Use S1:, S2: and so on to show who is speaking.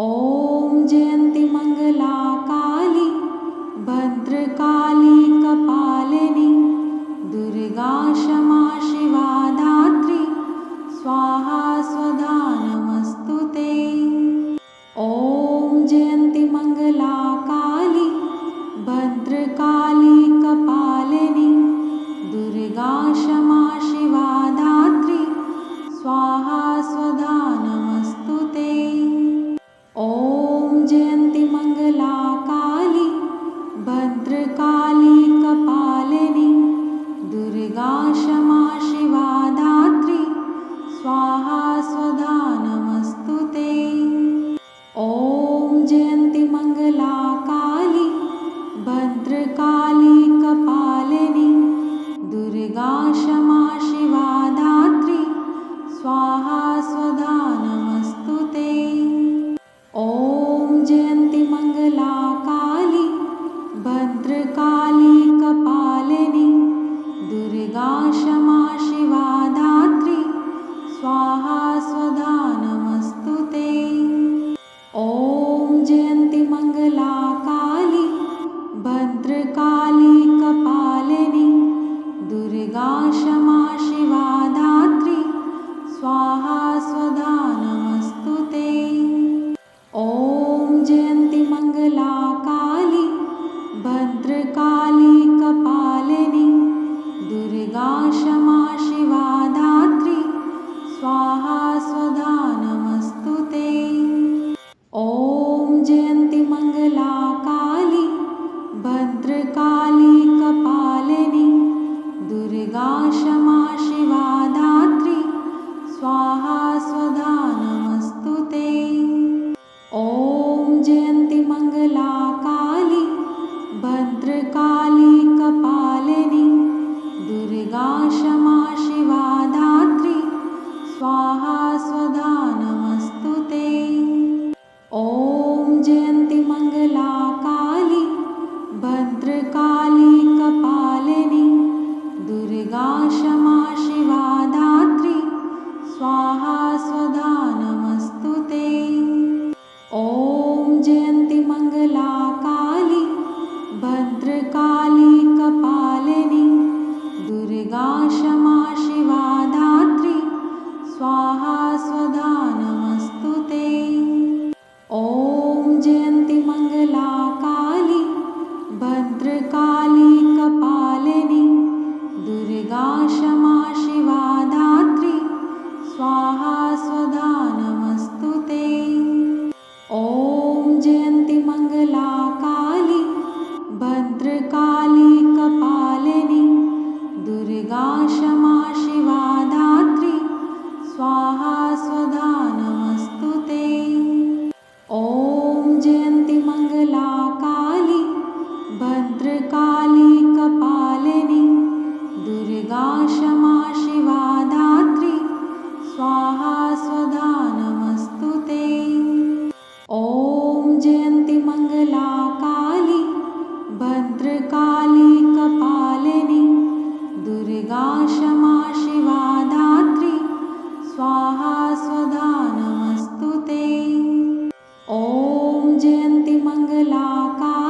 S1: ॐ जयन्ति मङ्गला काली भद्रकाली कपालिनी दुर्गा क्षमा शिवा धात्री स्वाहा स्वधा नमस्तु ते। ॐ जयन्ति मङ्गला काली भद्रकाली कपालिनी दुर्गा क्षमा शिवा धात्री स्वाहा स्वधा नमस्तु ते। ॐ जयन्ति मङ्गला काली भद्रकाली कपालिनी दुर्गा क्षमा शिवा धात्री स्वाहा स्वधा नमस्तु ते। ॐ जयन्ति मङ्गला काली भद्रकाली कपालिनी दुर्गा क्षमा शिवा धात्री स्वाहा स्वधा नमस्तु ते। ॐ जयन्ति मङ्गला काली भद्रकाली कपालिनी दुर्गा क्षमा शिवा धात्री स्वाहा स्वधा नमस्तु ते। ॐ जयन्ति मङ्गला काली भद्रकाली कपालिनी दुर्गा क्षमा शिवा धात्री स्वाहा स्वधा नमस्तु ते। ॐ जयन्ति मङ्गला काली भद्रकाली कपालिनी दुर्गा क्षमा शिवा धात्री स्वाहा स्वधा नमस्तु ते। ॐ जयन्ति मङ्गला काली भद्रकाली कपालिनी दुर्गा क्षमा शिवा धात्री स्वाहा स्वधा नमस्तु ते। ॐ जयन्ति मङ्गला काली भद्रकाली कपालिनी दुर्गा क्षमा शिवा धात्री स्वाहा स्वधा नमस्तु ते। ॐ जयन्ति मङ्गला काली भद्रकाली कपालिनी दुर्गा क्षमा शिवा धात्री स्वाहा स्वधा नमस्तु ते। ॐ जयन्ति मङ्गला काली भद्रकाली कपालिनी दुर्गा क्षमा शिवा धात्री स्वाहा स्वधा नमस्तु ते। ॐ जयन्ति मङ्गला काली भद्रकाली कपालिनी दुर्गा क्षमा शिवा धात्री स्वाहा स्वधा नमस्तु ते। ॐ जयन्ति मङ्गला काली भद्रकाली कपालिनी दुर्गा क्षमा शिवा धात्री स्वाहा स्वधा नमस्तु ते। ॐ जयन्ति मङ्गला काली भद्रकाली कपालिनी दुर्गा क्षमा शिवा धात्री स्वाहा स्वधा नमस्तु ते। ॐ जयन्ति मङ्गला काली भद्रकाली कपालिनी दुर्गा क्षमा शिवा धात्री स्वाहा स्वधा नमस्तु ते। ॐ जयन्ति मङ्गला काली